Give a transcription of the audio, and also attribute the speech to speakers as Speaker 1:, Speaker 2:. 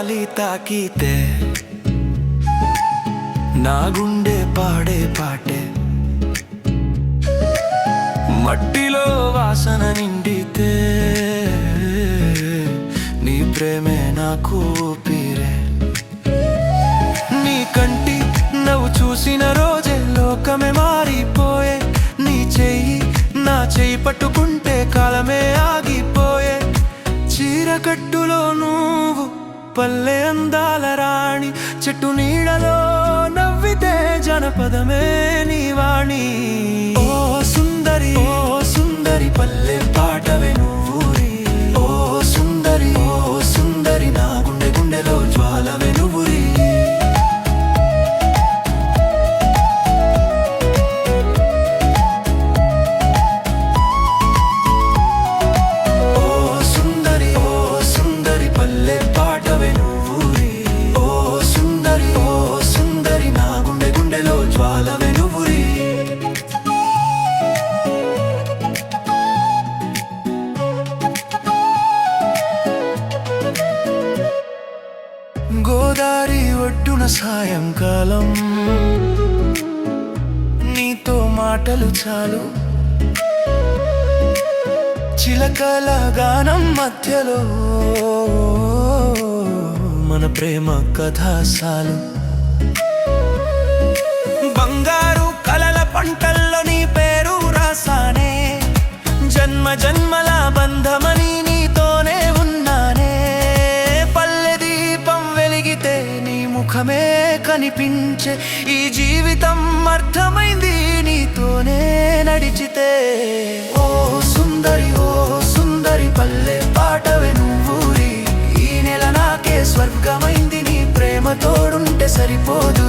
Speaker 1: గాలి తాకితే నా గుండె పాడే పాటే, మట్టిలో వాసన నిండితే నీ ప్రేమే నాకు ఊపిరే. నీ కంటి నవ్వు చూసిన రోజే లోకమే మారిపోయే, నీ చెయ్యి నా చెయ్యి పట్టుకుంటే కాలమే ఆగిపోయే. చీరకట్టులో నువ్వు పల్లె అందాల రాణి, చెట్టు నీడలో నవ్వితే జనపదమే నీ వాణి. ఓ సుందరి ఓ సుందరి పల్లె పాటవే నువ్వురి, ఓ సుందరి ఓ సుందరి నా గుండె గుండెలో జ్వాలవే నువ్వురి. గోదారి ఒడ్డున సాయంకాలం నీతో మాటలు చాలు, చిలకల గానం మధ్యలో మన ప్రేమ కథ సాలు. బంగారు కలల పంటల్లో నీ పేరు రాసానే, జన్మ జన్మల బంధమని నీతోనే ఉన్నానే. పల్లె దీపం వెలిగితే నీ ముఖమే కనిపించే, ఈ జీవితం అర్థమైంది నీతోనే నడిచితే. ఓ సుందరి ఓ సుందరి పల్లె పాటవే నువ్వురి, ఈ నెల నాకే స్వర్గమైంది, నీ ప్రేమ తోడుంటే సరిపోదు.